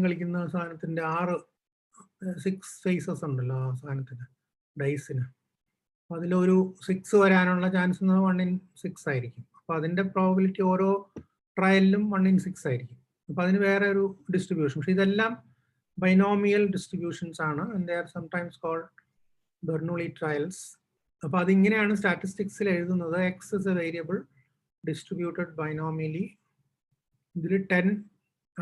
കളിക്കുന്ന സാധനത്തിന്റെ 6 ഫേസസ് ഉണ്ടല്ലോ ആ സാധനത്തിന് ഡൈസിന്. അതിലൊരു 6 വരാനുള്ള ചാൻസ് 1 in 6 ആയിരിക്കും. അപ്പൊ അതിന്റെ പ്രോബിലിറ്റി ഓരോ ട്രയലിലും 1 in 6 ആയിരിക്കും. അപ്പൊ അതിന് വേറെ ഒരു ഡിസ്ട്രിബ്യൂഷൻ. പക്ഷെ ഇതെല്ലാം ബൈനോമിയൽ ഡിസ്ട്രിബ്യൂഷൻസ് ആണ്. And they are sometimes called Bernoulli trials. അപ്പൊ അതിങ്ങനെയാണ് സ്റ്റാറ്റിസ്റ്റിക്സിൽ എഴുതുന്നത്. X is a variable distributed binomially. ഇതിൽ 10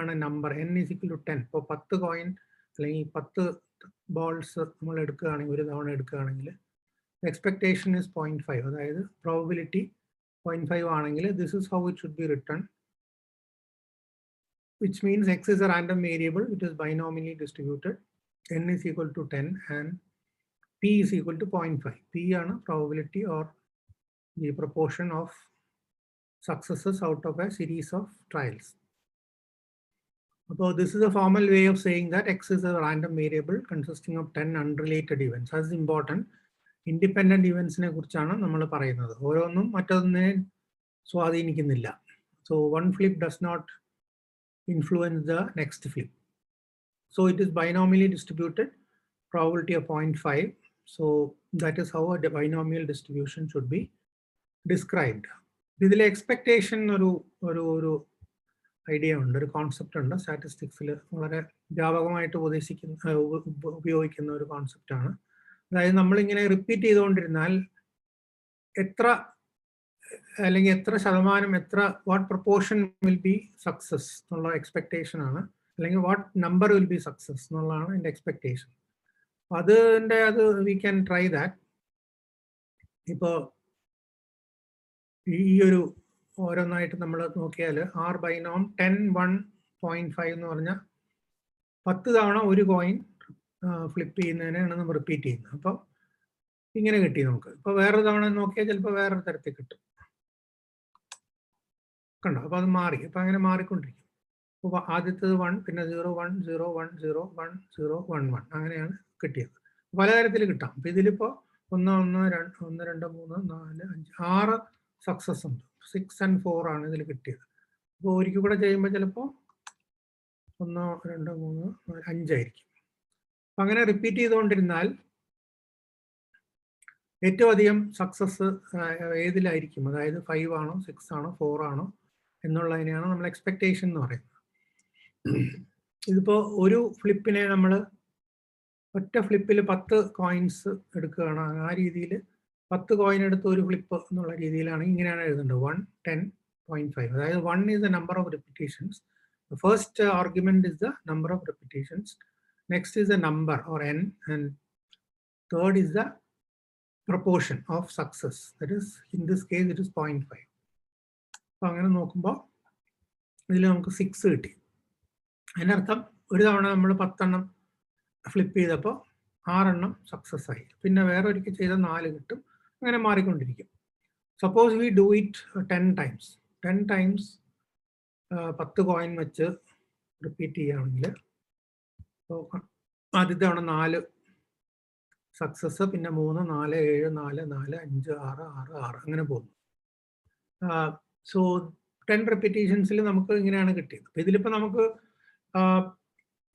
ആണ് number. n is equal to 10. ഇപ്പോൾ 10 കോയിൻ അല്ലെങ്കിൽ 10 ബോൾസ് നമ്മൾ എടുക്കുകയാണെങ്കിൽ, ഒരു തവണ എടുക്കുകയാണെങ്കിൽ എക്സ്പെക്ടേഷൻ ഇസ് 0.5. അതായത് പ്രോബിലിറ്റി 0.5 ആണെങ്കിൽ this is how it should be return, which means x is a random variable which is binomially distributed. n is equal to 10 and p is equal to 0.5. p ആണ് probability or the proportion of successes out of a series of trials. So this is a formal way of saying that x is a random variable consisting of 10 unrelated events. That's important. Independent events ne kurichana nammal parayunnathu. ഓരോന്നും മറ്റൊന്നിനെ സ്വാധീനിക്കുന്നില്ല. So one flip does not influence the next flip. So it is binomially distributed, probability of 0.5. So that is how a binomial distribution should be described. ഇതിലെ expectation ഒരു idea ഉണ്ട്, ഒരു concept ഉണ്ട്. സ്റ്റാറ്റിസ്റ്റിക്സിൽ വളരെ വ്യാപകമായിട്ട് ഉപയോഗിക്കുന്ന ഒരു കോൺസെപ്റ്റാണ്. അതായത് നമ്മളിങ്ങനെ റിപ്പീറ്റ് ചെയ്തുകൊണ്ടിരുന്നാൽ എത്ര ശതമാനം, what proportion will be success എന്നുള്ള എക്സ്പെക്ടേഷൻ ആണ്, അല്ലെങ്കിൽ what number will be success എന്നുള്ളതാണ് എൻ്റെ എക്സ്പെക്ടേഷൻ. അത് വി ക്യാൻ ട്രൈ ദാറ്റ്. ഇപ്പോൾ ഈ ഒരു ഓരോന്നായിട്ട് നമ്മൾ നോക്കിയാൽ ആർ ബൈനോം 10 1.5 എന്ന് പറഞ്ഞാൽ 10 തവണ ഒരു കോയിൻ ഫ്ലിപ്പ് ചെയ്യുന്നതിനാണ് നമ്മൾ റിപ്പീറ്റ് ചെയ്യുന്നത്. അപ്പോൾ ഇങ്ങനെ കിട്ടി നമുക്ക്. ഇപ്പോൾ വേറൊരു തവണ നോക്കിയാൽ ചിലപ്പോൾ വേറൊരു തരത്തിൽ കിട്ടും. കണ്ടോ? അപ്പോൾ അത് മാറി. അപ്പോൾ അങ്ങനെ മാറിക്കൊണ്ടിരിക്കും. അപ്പോൾ ആദ്യത്തേത് 1, പിന്നെ 0 1 0 1 0 1 0 1 1 അങ്ങനെയാണ് കിട്ടിയത്. പലതരത്തിൽ കിട്ടാം. അപ്പോൾ ഇതിലിപ്പോൾ 1 1 2 1 2 3 4 5 6 സക്സസ് ഉണ്ട്. 6 and 4 ആണ് ഇതിൽ കിട്ടിയത്. അപ്പോൾ ഒരിക്കൽ കൂടെ ചെയ്യുമ്പോൾ ചിലപ്പോൾ 1 2 3 4 5 ആയിരിക്കും. അപ്പം അങ്ങനെ റിപ്പീറ്റ് ചെയ്തുകൊണ്ടിരുന്നാൽ ഏറ്റവും അധികം സക്സസ് ഏതിലായിരിക്കും, അതായത് 5 ആണോ 6 ആണോ 4 ആണോ എന്നുള്ളതിനെയാണ് നമ്മൾ എക്സ്പെക്ടേഷൻ എന്ന് പറയുന്നത്. ഇതിപ്പോൾ ഒരു ഫ്ലിപ്പിനെ നമ്മൾ ഒറ്റ ഫ്ലിപ്പിൽ 10 കോയിൻസ് എടുക്കുകയാണ്. ആ രീതിയിൽ 10 കോയിൻ എടുത്ത് ഒരു ഫ്ലിപ്പ് എന്നുള്ള രീതിയിലാണ് ഇങ്ങനെയാണ് എഴുതേണ്ടത്. 1 10.5. അതായത് 1 is the number of repetitions. The first argument is the number of repetitions. Next is the number or n, and third is the proportion of success. That is, in this case it is 0.5. അപ്പോൾ അങ്ങനെ നോക്കുമ്പോൾ ഇതിൽ നമുക്ക് 6 കിട്ടി. അതിനർത്ഥം ഒരു തവണ നമ്മൾ 10 എണ്ണം ഫ്ലിപ്പ് ചെയ്തപ്പോൾ 6 എണ്ണം സക്സസ് ആയി. പിന്നെ വേറെ ഒരിക്കൽ ചെയ്താൽ 4 കിട്ടും. അങ്ങനെ മാറിക്കൊണ്ടിരിക്കും. Suppose we do it 10 times. 10 times 10 coin വെച്ച് റിപ്പീറ്റ് ചെയ്യുകയാണെങ്കിൽ ആദ്യത്തെ തവണ 4 സക്സസ്, പിന്നെ 3 4 7 4 4 5 6 6 6 അങ്ങനെ പോകുന്നു. സോ 10 റെപ്പിറ്റേഷൻസിൽ നമുക്ക് ഇങ്ങനെയാണ് കിട്ടിയത്. അപ്പോൾ ഇതിലിപ്പോൾ നമുക്ക്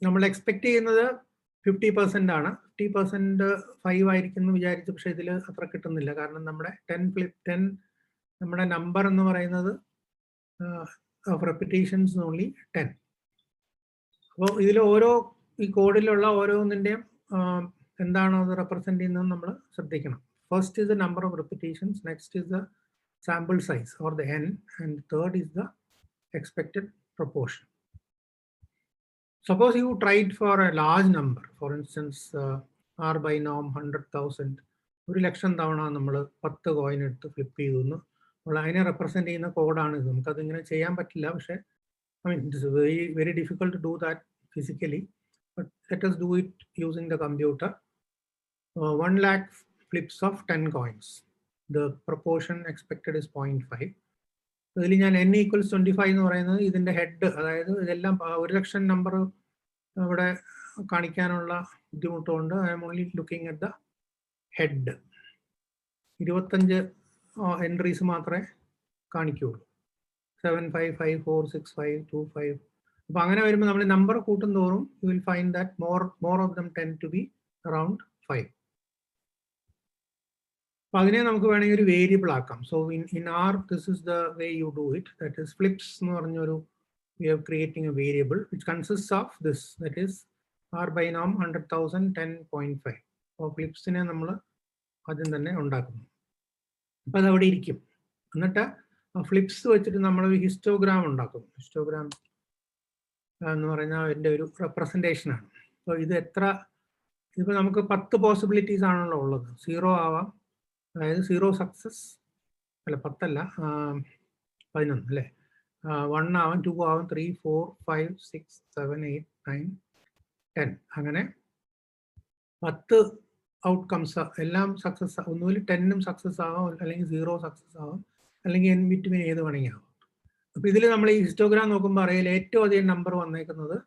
നമ്മൾ എക്സ്പെക്ട് ചെയ്യുന്നത് 50% ആണ്. 50% 5 ആയിരിക്കും എന്ന് വിചാരിച്ചു. പക്ഷേ ഇതിൽ അത്ര കിട്ടുന്നില്ല. കാരണം നമ്മുടെ 10 നമ്മുടെ നമ്പർ എന്ന് പറയുന്നത് ഓഫ് റെപ്പിറ്റേഷൻസ് ഓൺലി 10. അപ്പോൾ ഇതിൽ ഈ കോഡിലുള്ള ഓരോന്നിൻ്റെയും എന്താണോ അത് റെപ്രസെൻറ്റ് ചെയ്യുന്നത് നമ്മൾ ശ്രദ്ധിക്കണം. First is the number of repetitions, next is the sample size or the n, and third is the expected proportion. Suppose you tried for a large number, for instance r binom 100,000, 1,00,000 തവണ നമ്മൾ 10 coin എടുത്ത് flip ചെയ്തു. അതിനെ represent ചെയ്യുന്ന കോഡാണ് ഇത്. നമുക്കതിങ്ങനെ ചെയ്യാൻ പറ്റില്ല. പക്ഷേ it is very difficult to do that physically, but let us do it using the computer. 1 lakh flips of 10 coins. The proportion expected is 0.5. ഇതിൽ ഞാൻ n equals 25 എന്ന് പറയുന്നത് ഇതിൻ്റെ ഹെഡ്, അതായത് ഇതെല്ലാം 1,00,000 നമ്പർ ഇവിടെ കാണിക്കാനുള്ള ബുദ്ധിമുട്ടുകൊണ്ട് I'm only looking at the head. 25 entries മാത്രമേ കാണിക്കുകയുള്ളൂ. 7 5 5 4 6 5 2 5 number you will find that more of them tend to be around 5. Variable. So in R, this is the way you do it. That is flips. We are creating a variable which consists of this. That is R binom 100,000 10.5. So flips in a flips histogram. Histogram representation. So this is 10 possibilities. 0 0 success. 10 1 2 3 4 5 6 7 8 9 10 അങ്ങനെ 10 outcomes എല്ലാം success 10 success ആവാം അല്ലെങ്കിൽ 0 success ആവാം അല്ലെങ്കിൽ in between ഏത് വേണമെങ്കിലും ആവാം. അപ്പോൾ ഇതിൽ നമ്മൾ ഈ ഹിസ്റ്റോഗ്രാം നോക്കുമ്പോൾ അറിയാൽ ഏറ്റവും അധികം നമ്പർ വന്നേക്കുന്നത്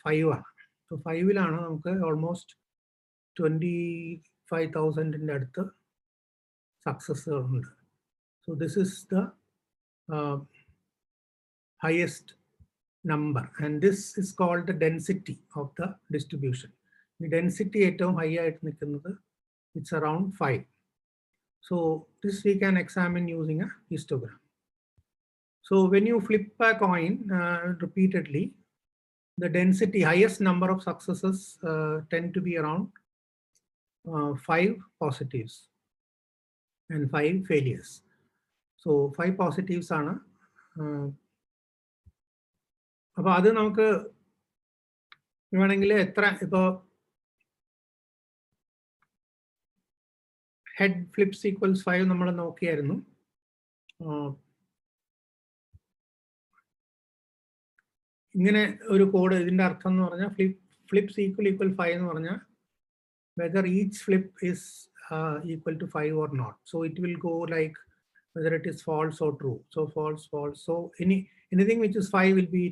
5 ആണ്. സോ 5ലാണ് നമുക്ക് ഓൾമോസ്റ്റ് 25,000ന്റെ അടുത്ത് സക്സസ്സുകൾ ഉണ്ട്. So this is the highest number, and this is called the density of the distribution. The density atom high, it's around 5. So this we can examine using a histogram. So when you flip a coin repeatedly, the density, highest number of successes tend to be around 5 positives and 5 failures. So 5 positives are അപ്പോൾ അത് നമുക്ക് വേണമെങ്കിൽ എത്ര ഇപ്പോൾ head flips equals 5 നമ്മൾ നോക്കിയായിരുന്നു. ഇങ്ങനെ ഒരു കോഡ് ഇതിന്റെ അർത്ഥം എന്ന് പറഞ്ഞാൽ ഫ്ലിപ്സ് ഈക്വൽ 5 എന്ന് പറഞ്ഞാൽ whether each flip is equal to 5 or not. So it will go like whether it is false or true. So false, false. So anything which is 5 will be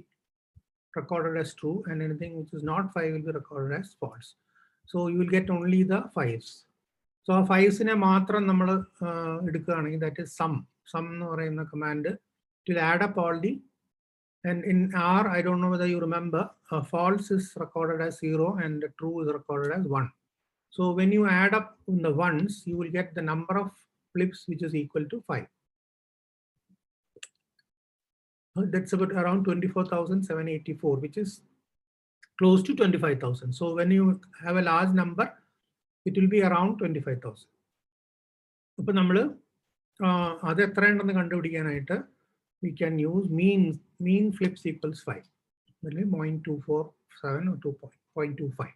recorded as true, and anything which is not 5 will be recorded as false. So you will get only the 5s. So 5s in a matram nammal edukkaanengil, that is sum nu parayunna command, it will add up all the, and in R I don't know whether you remember, false is recorded as 0 and true is recorded as 1. So when you add up in the ones, you will get the number of flips which is equal to 5. That's about around 24,784, which is close to 25,000. So when you have a large number, it will be around 25,000. അപ്പോൾ നമ്മൾ അത് എത്ര ഉണ്ടെന്ന് കണ്ടുപിടിക്കാനായിട്ട് we can use mean flips equals 5. 0.247 or 2.25.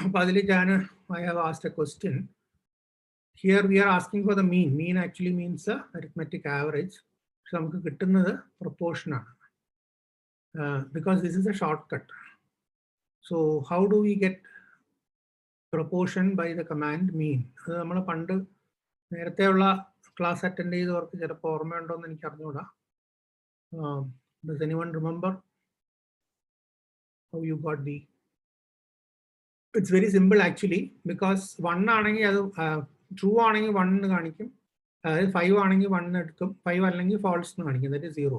അപ്പോൾ അതിൽ I have asked a question. Here we are asking for the mean. Mean actually means the arithmetic average. So നമുക്ക് കിട്ടുന്നത് proportion ആണ്. Because this is a shortcut. So how do we get proportion by the command mean? അത് നമ്മൾ പണ്ട് നേരത്തെയുള്ള class attend ചെയ്തവർക്ക് ചിലപ്പോൾ ഓർമ്മയുണ്ടോ എന്ന് എനിക്ക് അറിഞ്ഞൂടാ. Does anyone remember how you got the? It's very simple actually, because 1 ആണെങ്കിൽ അത് true ആണെങ്കിൽ 1 എന്ന് കാണിക്കും, അതായത് 5 ആണെങ്കിൽ 1 എടുക്കും, 5 അല്ലെങ്കിൽ false എന്ന് കാണിക്കും, that is 0.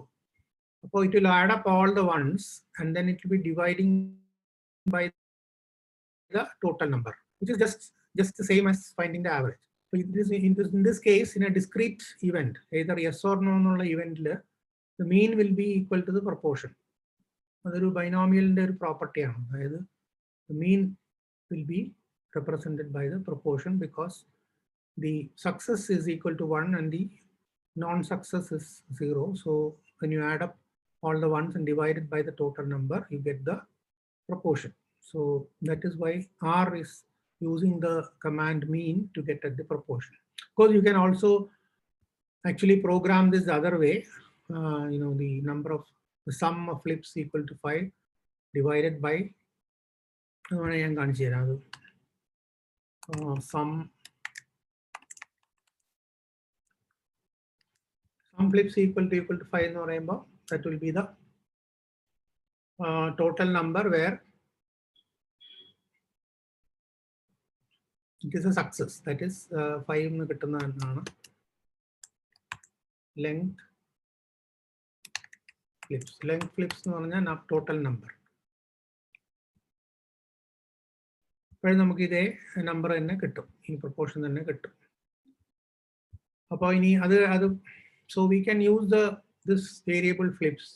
അപ്പോൾ it will add up all the ones and then it will be dividing by the total number, which is just the same as finding the average. So in this case, in a discrete event, either yes or no എന്നുള്ള eventൽ the mean will be equal to the proportion. അതൊരു ബൈനോമിയലിന്റെ ഒരു പ്രോപ്പർട്ടിയാണ്. അതായത് the mean will be represented by the proportion, because the success is equal to 1 and the non-success is 0. So when you add up all the ones and divide it by the total number, you get the proportion. So that is why R is using the command mean to get at the proportion. Of course, you can also actually program this the other way. The number of the sum of flips equal to 5 divided by sum flips equal to 5 എന്ന് പറയുമ്പോൾ that will be the total number where it is a success, that is 5 എന്ന് കിട്ടുന്നതാണ് length flips. Length flips എന്ന് പറഞ്ഞാൽ total number. അപ്പോൾ നമുക്ക് ഇതേ number തന്നെ കിട്ടും, ഈ പ്രൊപ്പോർഷൻ തന്നെ കിട്ടും. അപ്പോൾ ഇനി അത് so we can use this variable flips.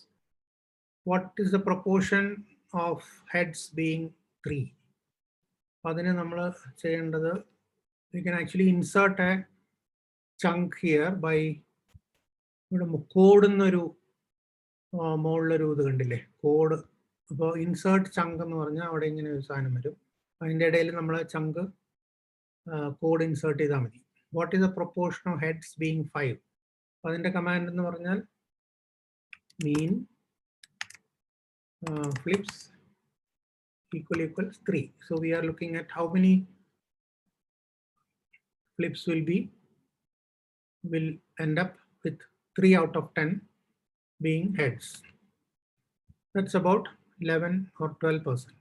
What is the proportion of heads being 3? അതിനെ നമ്മൾ ചെയ്യേണ്ടത്, we can actually insert a chunk here by ഇവിടെ കോഡ് എന്നൊരു മുകളിലൊരു ഇത് കണ്ടില്ലേ, കോഡ്. അപ്പോൾ ഇൻസേർട്ട് ചങ്ക് എന്ന് പറഞ്ഞാൽ അവിടെ ഇങ്ങനെ ഒരു സാധനം വരും, അതിൻ്റെ ഇടയിൽ നമ്മൾ ചങ്ക് കോഡ് ഇൻസേർട്ട് ചെയ്താൽ മതി. What is the proportion of heads being 5? അതിൻ്റെ കമാൻഡ് എന്ന് പറഞ്ഞാൽ മീൻ flips equals 3. So we are looking at how many flips will end up with 3 out of 10 being heads. That's about 11 or 12%.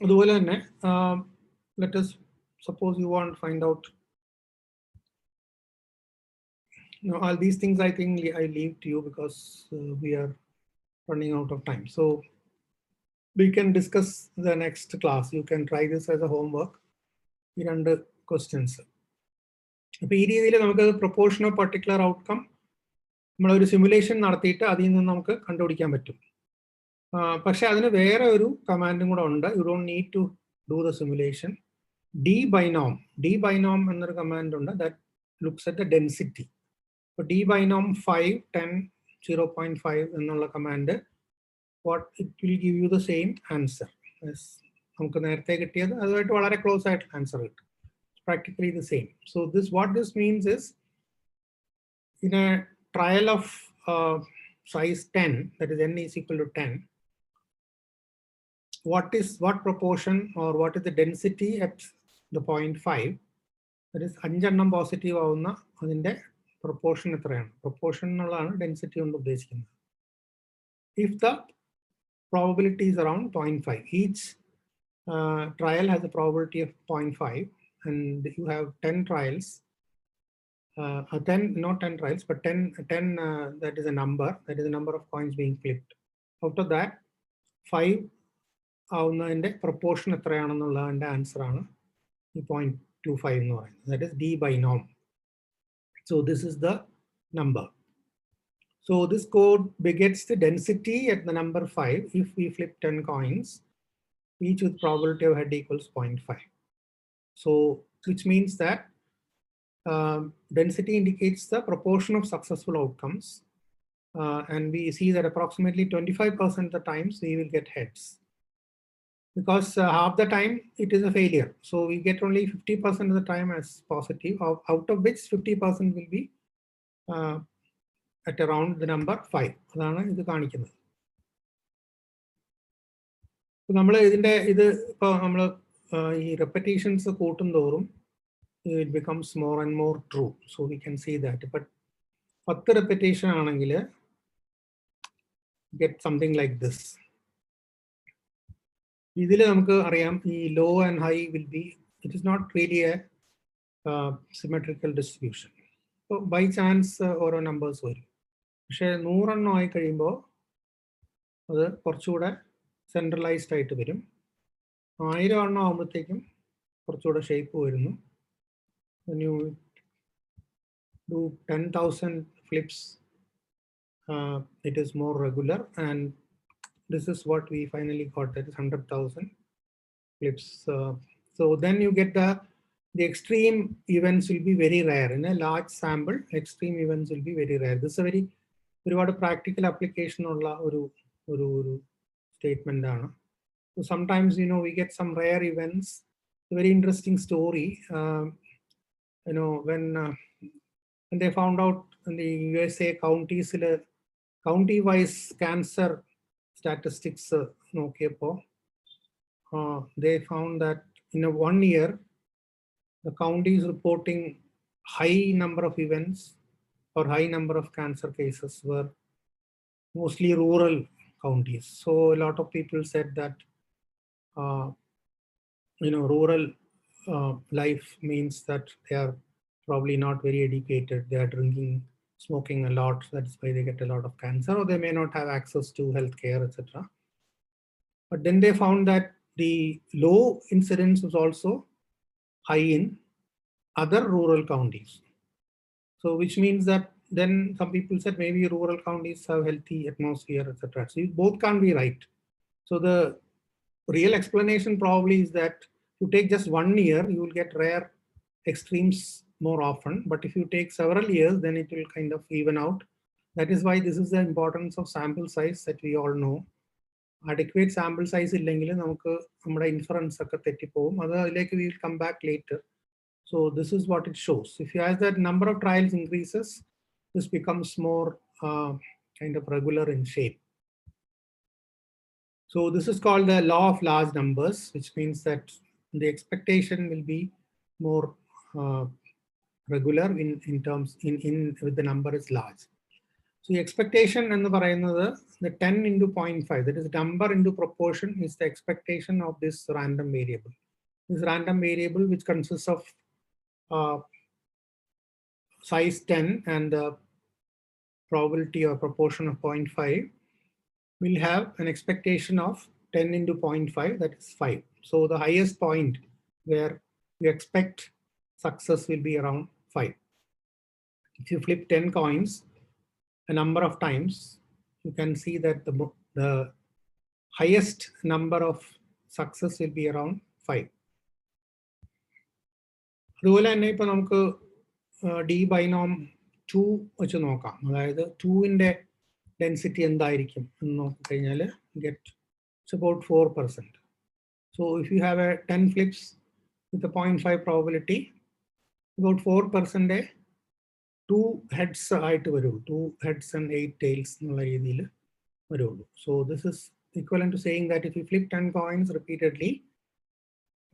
അതുപോലെ തന്നെ let us suppose you want to find out, all these things I think I leave to you because we are running out of time. So we can discuss the next class. You can try this as a homework. ഈ 2 questions. അപ്പോൾ ഈ രീതിയിൽ നമുക്ക് proportion of particular outcome നമ്മളൊരു simulation നടത്തിയിട്ട് അതിൽ നിന്ന് നമുക്ക് കണ്ടുപിടിക്കാൻ പറ്റും. പക്ഷെ അതിന് വേറെ ഒരു കമാൻഡും കൂടെ ഉണ്ട്. You don't need to do the simulation. dbinom എന്നൊരു കമാൻഡ് ഉണ്ട്, that looks at the density. അപ്പോൾ dbinom 5, 10, 0.5 എന്നുള്ള command, what it will give you the same answer നമുക്ക് നേരത്തെ കിട്ടിയത്, അതുമായിട്ട് വളരെ ക്ലോസ് ആയിട്ട് ആൻസർ കിട്ടും. Practically the same. So what this means is, in a trial of size 10, that is n is equal to 10, what proportion or what is the density at the point 5, that is 5 എണ്ണം positive ആവുന്ന അതിൻ്റെ proportion എത്രയാണ്? Proportion എന്നുള്ളതാണ് density കൊണ്ട് ഉദ്ദേശിക്കുന്നത്. If the probability is around 0.5, each trial has a probability of 0.5, and you have 10 trials, 10, not 10 trials, but 10 that is a number, that is the number of coins being flipped. Out of that, 5 ആവുന്നതിൻ്റെ proportion എത്രയാണെന്നുള്ളതിൻ്റെ answer ആണ് ഈ 0.25 എന്ന് പറയുന്നത്. That is dbinom. So this is the number. So this code begets the density at the number 5 if we flip 10 coins, each with probability of head equals 0.5. So which means that density indicates the proportion of successful outcomes, and we see that approximately 25% of the times we will get heads, because half the time it is a failure. So we get only 50% of the time as positive, out of which 50% will be at around the number 5. അതാണ് ഇത് കാണിക്കുന്നത്. നമ്മൾ ഇതിൻ്റെ ഇപ്പോൾ നമ്മൾ ഈ repetitions കൂട്ടും തോറും it becomes more and more true. So we can see that. But 10 repetition ആണെങ്കിൽ get something like this. ഇതിൽ നമുക്ക് അറിയാം ഈ low and high will be, it is not really a symmetrical distribution. So by chance ഓരോ numbers വരും. പക്ഷേ 100 എണ്ണം ആയി കഴിയുമ്പോൾ അത് കുറച്ചുകൂടെ സെൻട്രലൈസ്ഡ് ആയിട്ട് വരും. 1000 എണ്ണം ആകുമ്പോഴത്തേക്കും കുറച്ചുകൂടെ ഷേപ്പ് വരുന്നു. When you do 10,000 flips, it is more regular, and this is what we finally got, that is 100,000 flips. So then you get the extreme events will be very rare. In a large sample, extreme events will be very rare. This is a very practical application ഉള്ള ഒരു statement ആണ്. So sometimes we get some rare events. It's a very interesting story. When they found out in the USA counties, county-wise cancer statistics, they found that in 1 year, the county is reporting high number of events or high number of cancer cases were mostly rural counties. So a lot of people said that, rural life means that they are probably not very educated. They are drinking, smoking a lot. That's why they get a lot of cancer, or they may not have access to healthcare, etc. But then they found that the low incidence was also high in other rural counties. So which means that then some people said maybe rural counties have healthy atmosphere, etc. So both can't be right. So the real explanation probably is that you take just 1 year, you will get rare extremes more often. But if you take several years, then it will kind of even out. That is why this is the importance of sample size that we all know. Adequate sample size ഇല്ലെങ്കിൽ നമുക്ക് നമ്മുടെ inference ഒക്കെ തെറ്റിപ്പോവും. അത് അതിലേക്ക് we will come back later. So this is what it shows. If you as that number of trials increases, this becomes more kind of regular in shape. So this is called the law of large numbers, which means that the expectation will be more regular in terms with the number is large. So the expectation and the 10 into 0.5, that is number into proportion, is the expectation of this random variable. This random variable, which consists of size 10 and the probability or proportion of 0.5, will have an expectation of 10 into 0.5, that is 5. So the highest point where we expect success will be around 5. If you flip 10 coins a number of times, you can see that the highest number of success will be around 5. അതുപോലെ തന്നെ ഇപ്പൊ നമുക്ക് D ബൈനോം 2 വെച്ച് നോക്കാം. അതായത് 2ന്റെ density എന്തായിരിക്കും എന്ന് നോക്കിക്കഴിഞ്ഞാൽ get it's about 4%. So if you have a 10 flips with a 0.5 probability, about 4% 2 heads ആയിട്ട് വരുള്ളൂ. 2 heads and 8 tails എന്നുള്ള രീതിയിൽ വരുള്ളൂ. So this is equivalent to saying that if you flip 10 coins repeatedly,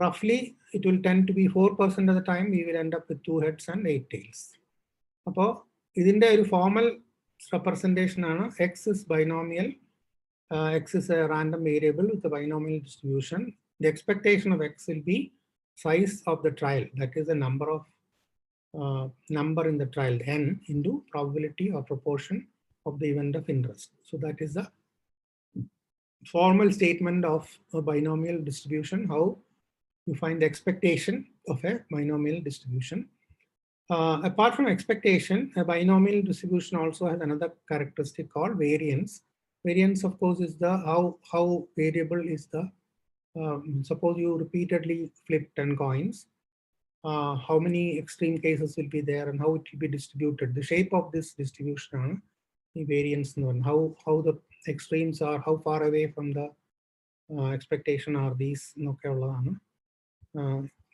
roughly it will tend to be 4% of the time we will end up with 2 heads and 8 tails. അപ്പോൾ ഇതിന്റെ ഒരു formal representation ആണ് x is binomial, x is a random variable with a binomial distribution. The expectation of x will be size of the trial, that is the number in the trial, n, into probability or proportion of the event of interest. So that is the formal statement of a binomial distribution, how you find the expectation of a binomial distribution. Apart from expectation, a binomial distribution also has another characteristic called variance. Variance, of course, is the how variable is the, suppose you repeatedly flip 10 coins, how many extreme cases will be there and how it will be distributed. The shape of this distribution, the variance, how the extremes are, how far away from the expectation are these,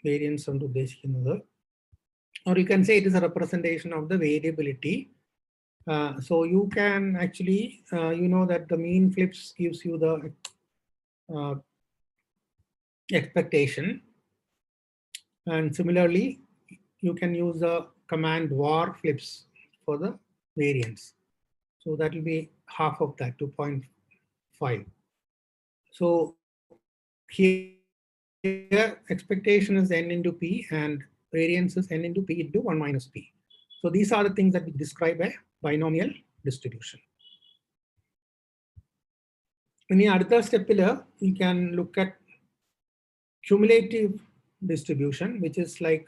variance on ഉദ്ദേശിക്കുന്നത്. Or you can say it is a representation of the variability. So you can actually, you know that the mean flips gives you the expectation. And similarly, you can use the command var flips for the variance. So that will be half of that, 2.5. So here expectation is n into p and variance is n into p into 1 minus p. So these are the things that we describe a binomial distribution. In the other step, you can look at cumulative distribution, which is like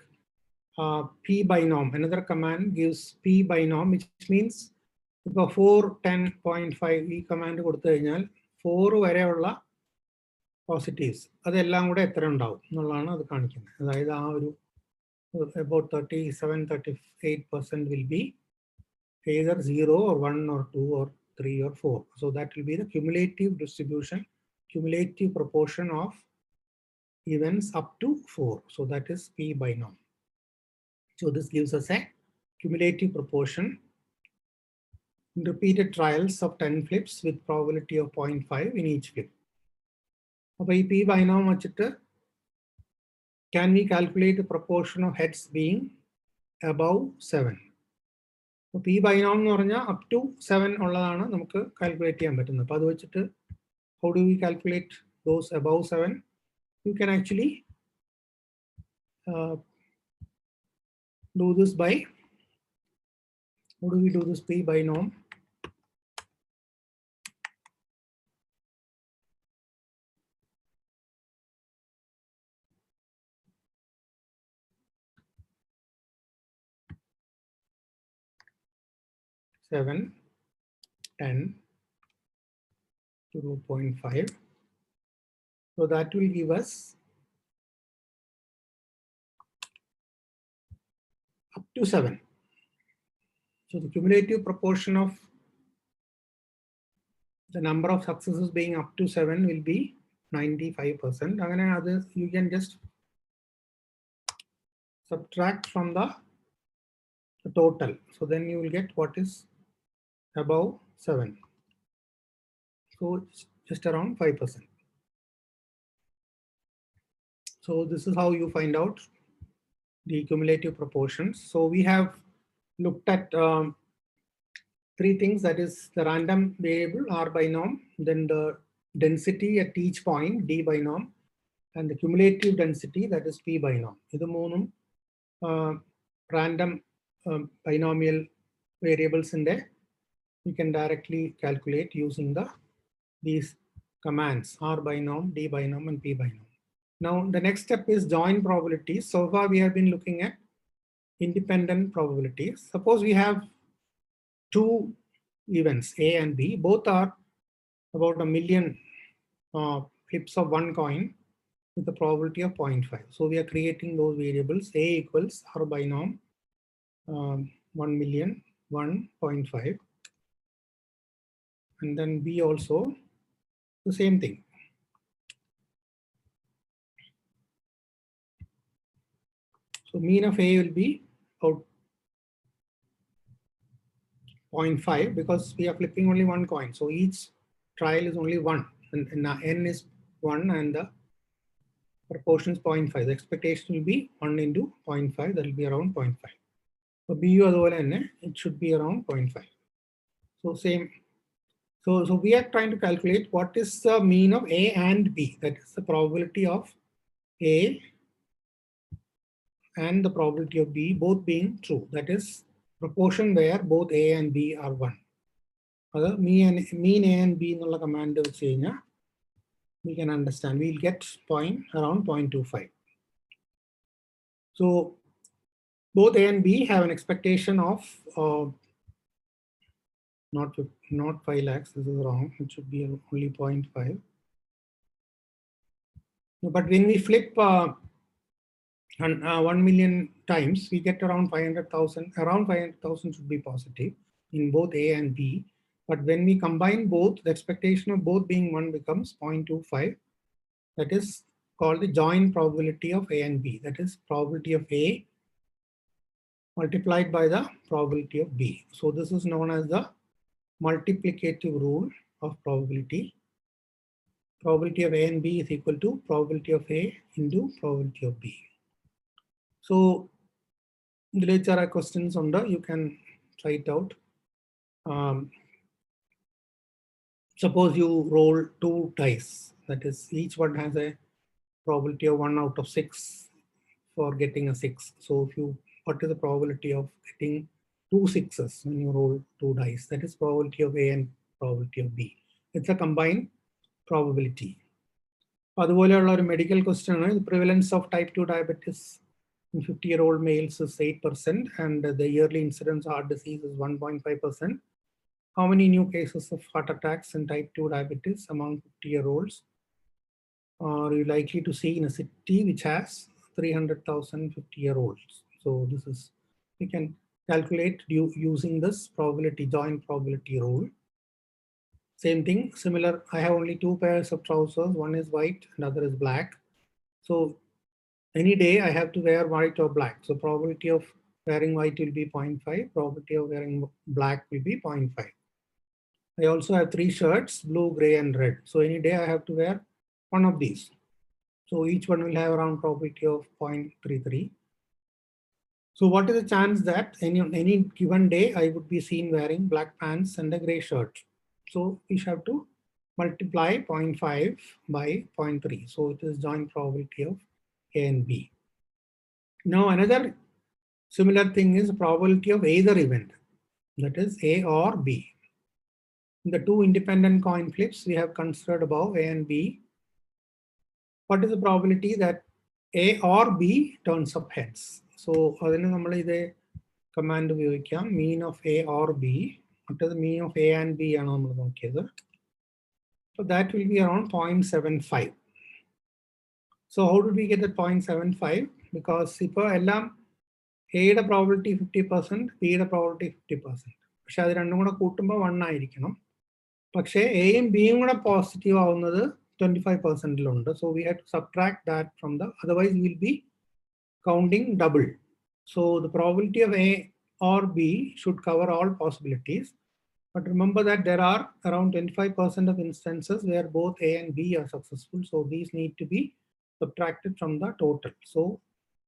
p binom. Another command gives p binom, which means if 4, 10.5 ഈ command കൊടുത്തു കഴിഞ്ഞാൽ 4 വരെയുള്ള positives അതെല്ലാം കൂടെ എത്ര ഉണ്ടാവും എന്നുള്ളതാണ് അത് കാണിക്കുന്നത്. അതായത് ആ ഒരു about 37-38% will be either 0 or 1 or 2 or 3 or 4. So that will be the cumulative distribution, cumulative proportion of events up to 4. So that is p binom. So this gives us a cumulative proportion in repeated trials of 10 flips with probability of 0.5 in each flip. അപ്പോൾ ഈ p binom വെച്ചിട്ട് can we calculate the proportion of heads being above 7? So P binom എന്ന് പറഞ്ഞാൽ up to 7 ഉള്ളതാണ് നമുക്ക് calculate ചെയ്യാൻ പറ്റുന്നത്. അപ്പോൾ അത് വെച്ചിട്ട് how do we calculate those above 7? You can actually do this by, how do we do this P binom? Seven, 10, 2.5. So that will give us up to 7. So the cumulative proportion of the number of successes being up to 7 will be 95%. Again, others you can just subtract from the total. So then you will get what is above 7. So it's just around 5%. So this is how you find out the cumulative proportions. So we have looked at three things, that is the random variable R binom, then the density at each point D binom, and the cumulative density, that is P binom. This മൂന്നും random binomial variables in there. You can directly calculate using these commands R binom, D binom, and P binom. Now the next step is join probabilities. So far we have been looking at independent probabilities. Suppose we have two events A and B, both are about 1 million flips of one coin with a probability of 0.5. So we are creating those variables. A equals R binom 1 million 1.5, and then B also the same thing. So mean of A will be about 0.5 because we are flipping only one coin. So each trial is only one, and n is 1 and the proportion is 0.5. The expectation will be 1 into 0.5, that will be around 0.5. So B it should be around 0.5. So same. So we are trying to calculate what is the mean of A and B. That is the probability of A and the probability of B both being true. That is proportion where both A and B are 1. Mean A and B in the command we can understand. We'll get around 0.25. So both A and B have an expectation of not 5 lakhs. This is wrong. It should be only 0.5. But when we flip 1 million times, we get around 500,000. Around 500,000 should be positive in both A and B. But when we combine both, the expectation of both being 1 becomes 0.25. That is called the joint probability of A and B. That is probability of A multiplied by the probability of B. So this is known as the multiplicative rule of probability. Probability of A and B is equal to probability of A into probability of B. So there are questions on the, you can try it out. Suppose you roll 2 dice, that is each one has a probability of 1 out of 6 for getting a 6. So what is the probability of getting 2 6s when you roll 2 dice? That is probability of A and probability of B. It's a combined probability. അതുപോലെയുള്ള ഒരു medical question ആണ്. The prevalence of type 2 diabetes in 50-year-old males is 8%, and the yearly incidence of heart disease is 1.5%. How many new cases of heart attacks and type 2 diabetes among 50-year-olds are you likely to see in a city which has 300,000 50-year-olds? So this is, we can calculate using this probability, joint probability rule. Same thing, similar, I have only 2 pairs of trousers, one is white and other is black. So any day I have to wear white or black. So probability of wearing white will be 0.5, probability of wearing black will be 0.5. I also have 3 shirts, blue, gray, and red. So any day I have to wear one of these. So each one will have around probability of 0.33. So what is the chance that any given day I would be seen wearing black pants and a gray shirt? So we have to multiply 0.5 by 0.3. So it is joint probability of A and B. Now another similar thing is probability of either event, that is A or B. In the two independent coin flips we have considered above, A and B, what is the probability that A or B turns up heads? So the command mean of A or B. What is the mean of A and B? So that will be around 0.75. So how did we get the 0.75? Because if A the probability 50%, B the probability 50%. പക്ഷെ അത് രണ്ടും കൂടെ കൂട്ടുമ്പോൾ 1 ആയിരിക്കണം. പക്ഷേ എയും ബിയും കൂടെ പോസിറ്റീവ് ആവുന്നത് 25%. So we have to subtract that from the, otherwise we will be counting double. So the probability of A or B should cover all possibilities. But remember that there are around 25% of instances where both A and B are successful. So these need to be subtracted from the total. So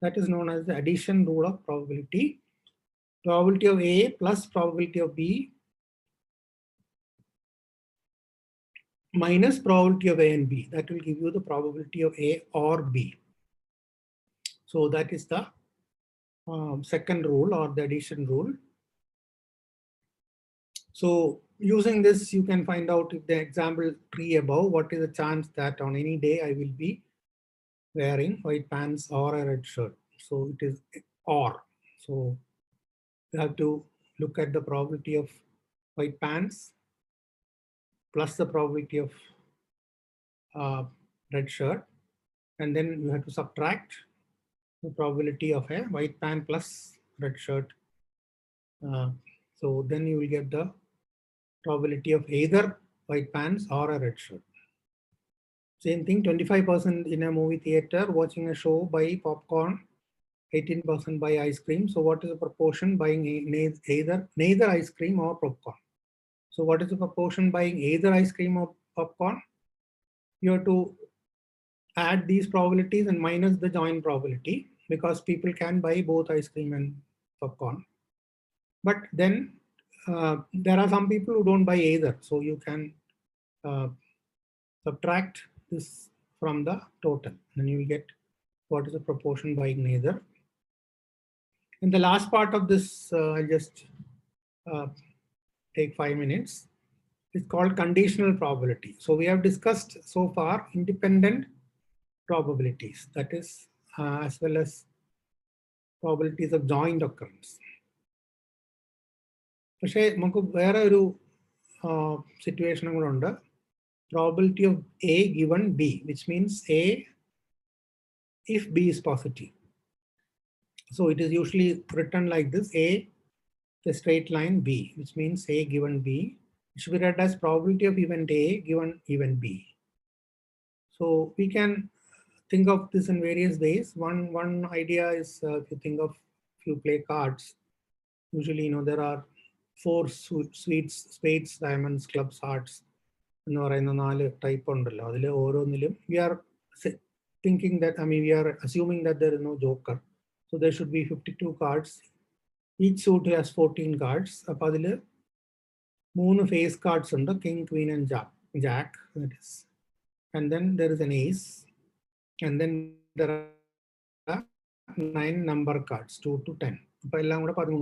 that is known as the addition rule of probability. Probability of A plus probability of B minus probability of A and B. That will give you the probability of A or B. So that is the second rule, or the addition rule. So using this, you can find out if the example 3 above, what is the chance that on any day I will be wearing white pants or a red shirt. So it is or. So you have to look at the probability of white pants plus the probability of red shirt, and then you have to subtract the probability of a white pant plus red shirt. So then you will get the probability of either white pants or a red shirt. Same thing, 25% in a movie theater watching a show buy popcorn, 18% buy ice cream. So what is the proportion buying neither ice cream or popcorn? So what is the proportion buying either ice cream or popcorn? You have to add these probabilities and minus the joint probability, because people can buy both ice cream and popcorn. But then there are some people who don't buy either. So you can subtract this from the total, and you will get what is the proportion buying neither. In the last part of this, I'll just take 5 minutes. It's called conditional probability. So we have discussed so far independent probabilities, that is as well as probabilities of joint occurrence. പക്ഷേ നമുക്ക് വേറെ ഒരു സിറ്റുവേഷനും കൂടെ ഉണ്ട്. Probability of A given B, which means A if B is positive. So it is usually written like this: A, the straight line, B, which means A given B. It should be read as probability of event A given event B. So we can think of this in various ways. One idea is if you think of, if you play cards, usually there are 4 suites, spades, diamonds, clubs, hearts. We are thinking that, we are assuming that there is no joker. So there should be 52 cards. Each suit has 14 cards. 3 face cards under king, queen, and jack. That is. And then there is an ace. And then there are 9 number cards, 2 to 10.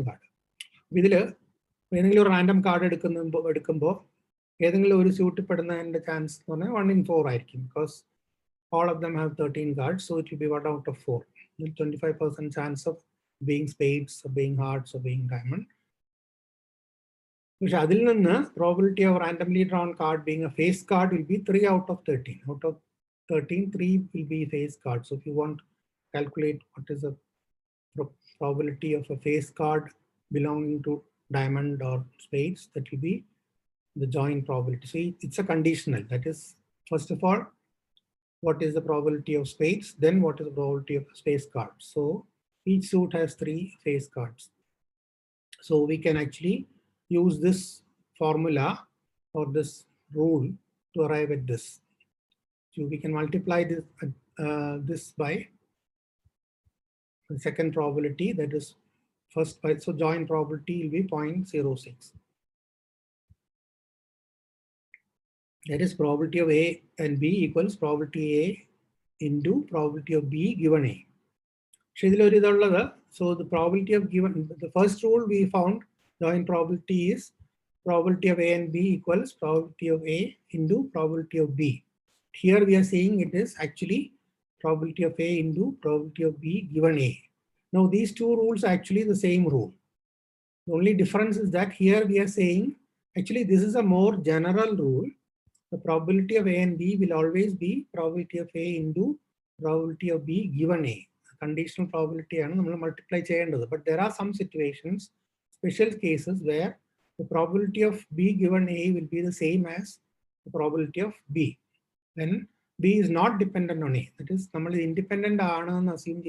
cards. ഏതെങ്കിലും ഒരു random card എടുക്കുമ്പോൾ ഏതെങ്കിലും ഒരു suit പെടുന്നതിൻ്റെ chance എന്ന് പറഞ്ഞാൽ 1 in 4 ആയിരിക്കും, because all of them have 13 cards, so it will be 1 out of 4. 25% chance of being spades, or being hearts, or being diamond. പക്ഷെ അതിൽ നിന്ന് probability of randomly drawn card being a face card will be 3 out of 13. Out of 13, 3 will be face cards. So if you want to calculate what is the probability of a face card belonging to diamond or spades, that will be the joint probability. So it's a conditional. That is, first of all, what is the probability of spades? Then what is the probability of face cards? So each suit has 3 face cards. So we can actually use this formula or this rule to arrive at this. So we can multiply this by the second probability, that is first, so joint probability will be 0.06. That is probability of A and B equals probability A into probability of B given A. So the probability of given, the first rule we found joint probability is probability of A and B equals probability of A into probability of B. Here we are saying it is actually probability of A into probability of B given A. Now these two rules are actually the same rule. The only difference is that here we are saying, actually this is a more general rule. The probability of A and B will always be probability of A into probability of B given A. Conditional probability and multiply cheyendadu. But there are some situations, special cases where the probability of B given A will be the same as the probability of B. When B is not dependent on A, that is, independent assume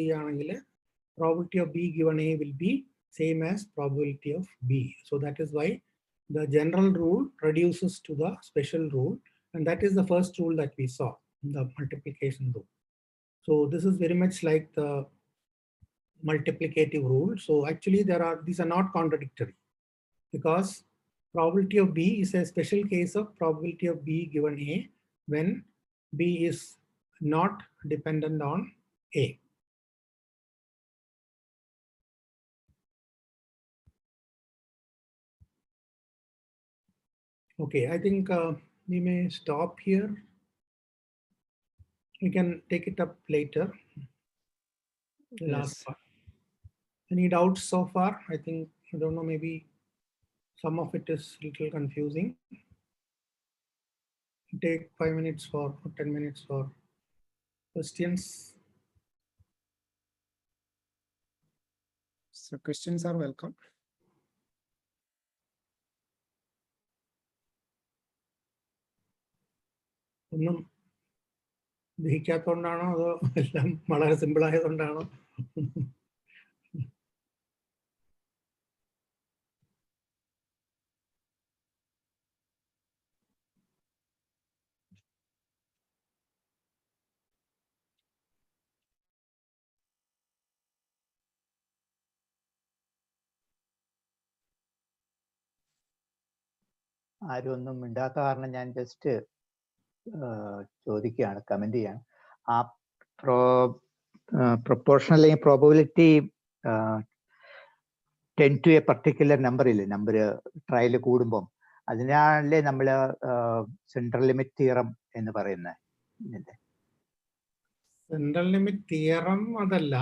probability of B given A will be same as probability of B. So that is why the general rule reduces to the special rule, and that is the first rule that we saw, the multiplication rule. So this is very much like the multiplicative rule. So actually these are not contradictory, because probability of B is a special case of probability of B given A when B is not dependent on A. Okay, I think we may stop here. We can take it up later. The last part. Any doubts so far? I think, I don't know, maybe some of it is a little confusing. Take 5 minutes or 10 minutes for questions. So questions are welcome. ഒന്നും ദഹിക്കാത്തോണ്ടാണോ അതോ എല്ലാം വളരെ simple ആയതുകൊണ്ടാണോ? ആരും ഒന്നും മിണ്ടാത്ത കാരണം ഞാൻ just ചോദിക്കുകയാണ്, comment ചെയ്യാണ്. ആ പ്രൊപ്പോർഷൻ അല്ലെങ്കിൽ probability 10 to a particular number ഇല്ലേ, നമ്പർ ട്രയൽ കൂടുമ്പം, അതിനാണല്ലേ നമ്മൾ സെൻട്രൽ ലിമിറ്റ് തിയറം എന്ന് പറയുന്നത്? സെൻട്രൽ ലിമിറ്റ് തിയറം അതല്ല,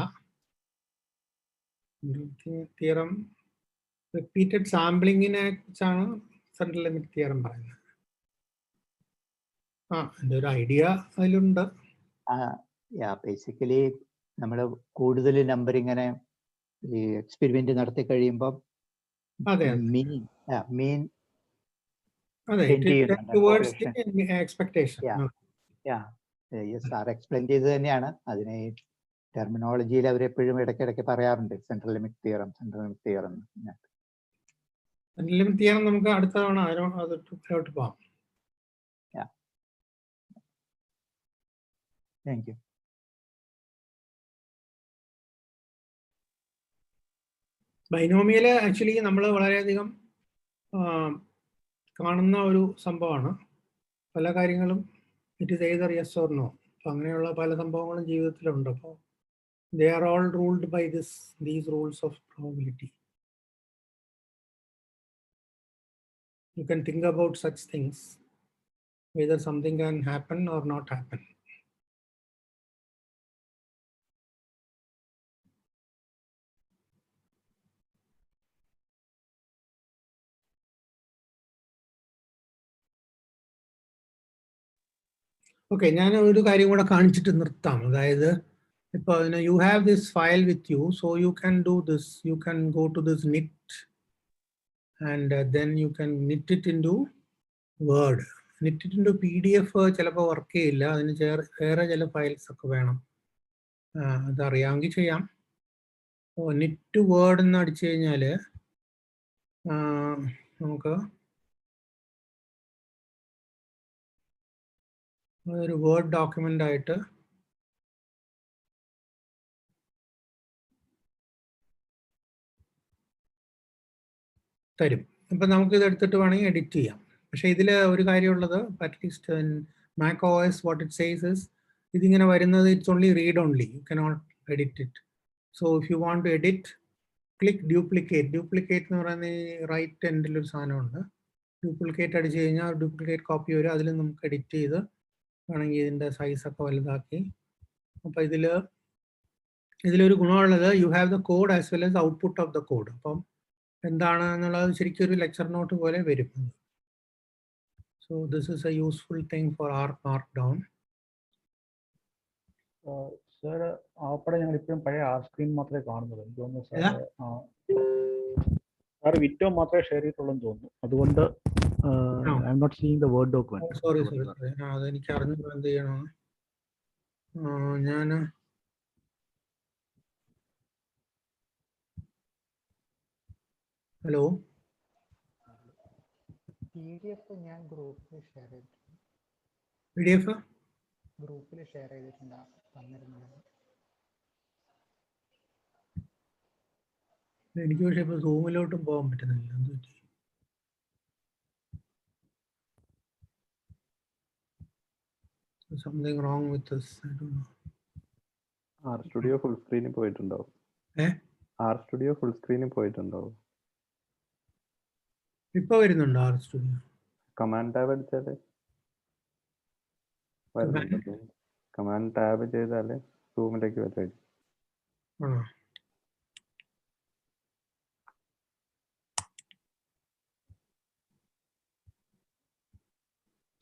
തിയറം റിപ്പീറ്റഡ് സാമ്പിളിങ്ങിനെ കുറിച്ചാണ് സെൻട്രൽ ലിമിറ്റ് തിയറം പറയുന്നത്. എൻ്റെ ഒരു ഐഡിയ അതിലുണ്ട്. ബേസിക്കലി നമ്മൾ കൂടുതൽ നമ്പർ ഇങ്ങനെ ഈ എക്സ്പെരിമെന്റ് നടത്തി കഴിയുമ്പോൾ മീൻ സാർ എക്സ്പ്ലെയിൻ ചെയ്ത് തന്നെയാണ്. അതിനെ ടെർമിനോളജിയിൽ അവരെപ്പോഴും ഇടയ്ക്കിടയ്ക്ക് പറയാറുണ്ട് central limit theorem, central limit theorem. Central limit theorem നമുക്ക് അടുത്ത തവണ അതിലോട്ട് പോകാം. Thank you. ബൈനോമിയല് ആക്ച്വലി നമ്മൾ വളരെയധികം കാണുന്ന ഒരു സംഭവമാണ്. പല കാര്യങ്ങളും it is either yes or no. അപ്പോൾ അങ്ങനെയുള്ള പല സംഭവങ്ങളും ജീവിതത്തിലുണ്ട്. അപ്പോൾ they are all ruled by these rules of probability. You can think about such things, whether something can happen or not happen. Okay, ഞാൻ ഒരു കാര്യം കൂടെ കാണിച്ചിട്ട് നിർത്താം. അതായത് ഇപ്പോൾ you have this file with you, so you can do this. You can go to this knit and then you can knit it into Word. Knit it into PDF ചിലപ്പോൾ work ചെയ്യില്ല, അതിന് വേറെ ചില ഫയൽസ് ഒക്കെ വേണം. അതറിയാമെങ്കിൽ ചെയ്യാം. knit Word എന്ന് അടിച്ചു കഴിഞ്ഞാൽ നമുക്ക് ഒരു വേർഡ് ഡോക്യുമെന്റ് ആയിട്ട് തരും. ഇപ്പം നമുക്കിത് എടുത്തിട്ട് വേണമെങ്കിൽ എഡിറ്റ് ചെയ്യാം. പക്ഷേ ഇതിൽ ഒരു കാര്യമുള്ളത് at least Mac O S what it says is ഇതിങ്ങനെ വരുന്നത് it's only read only, you cannot edit it. So if you want to edit click duplicate. Duplicate എന്ന് പറയുന്ന ഈ റൈറ്റ് എൻഡിലൊരു സാധനമുണ്ട്. ഡ്യൂപ്ലിക്കേറ്റ് അടിച്ച് കഴിഞ്ഞാൽ ഡ്യൂപ്ലിക്കേറ്റ് കോപ്പി വരും. അതിൽ നമുക്ക് എഡിറ്റ് ചെയ്ത് വേണമെങ്കിൽ ഇതിൻ്റെ സൈസൊക്കെ വലുതാക്കി. അപ്പോൾ ഇതിലൊരു ഗുണമുള്ളത് you have the code as well as output of the code. അപ്പം എന്താണ് എന്നുള്ളത് ശരിക്കും ഒരു ലെക്ചർ നോട്ട് പോലെ വരും. So this is a useful thing for R markdown. Sir അവിടെ ഞങ്ങൾ ഇപ്പോഴും പഴയ ആർ സ്ക്രീൻ മാത്രമേ കാണുന്നുള്ളൂ. എനിക്ക് തോന്നുന്നു സാർ വിറ്റോ മാത്രമേ ഷെയർ ചെയ്തിട്ടുള്ളൂ എന്ന് തോന്നുന്നു. അതുകൊണ്ട് I am not seeing the word document. Sorry അതെനിക്ക് അറിഞ്ഞു എന്ത് ചെയ്യണമെന്ന്. ഞാൻ ഹലോ PDF ഞാൻ ഗ്രൂപ്പിൽ ഷെയർ ചെയ്തിട്ടുണ്ട്. PDF ഗ്രൂപ്പിൽ ഷെയർ ചെയ്തിട്ടുണ്ട് തന്നിരുന്നത്. എനിക്ക് പക്ഷേ ഇപ്പോൾ സൂമിലോട്ടും പോകാൻ പറ്റുന്നില്ല. എന്ത് പറ്റി? Something wrong with this. I don't know. R studio full സ്ക്രീനിൽ പോയിട്ടുണ്ടാവും. ആർ സ്റ്റുഡിയോ ഫുൾ സ്ക്രീനിൽ പോയിട്ടുണ്ടാവും. ഇപ്പൊ വരുന്നുണ്ടോ ആർ സ്റ്റുഡിയോ? കമാൻഡ് ടാബ് അടിച്ചാല് കമാൻഡ് ടാബ് ചെയ്താല് സൂമിലേക്ക് വരും. ആണോ?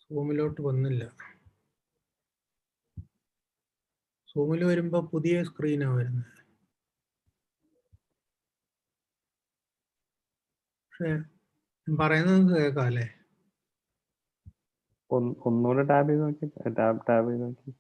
സൂമിലോട്ട് വന്നില്ല. സൂമിൽ വരുമ്പോ പുതിയ സ്ക്രീനാണ് വരുന്നത്. പക്ഷെ പറയുന്നത് കേൾക്കാം അല്ലേ? ഒന്നുകൂടെ ടാബ് ചെയ്ത് നോക്കി. ടാബ് ചെയ്ത് നോക്കി.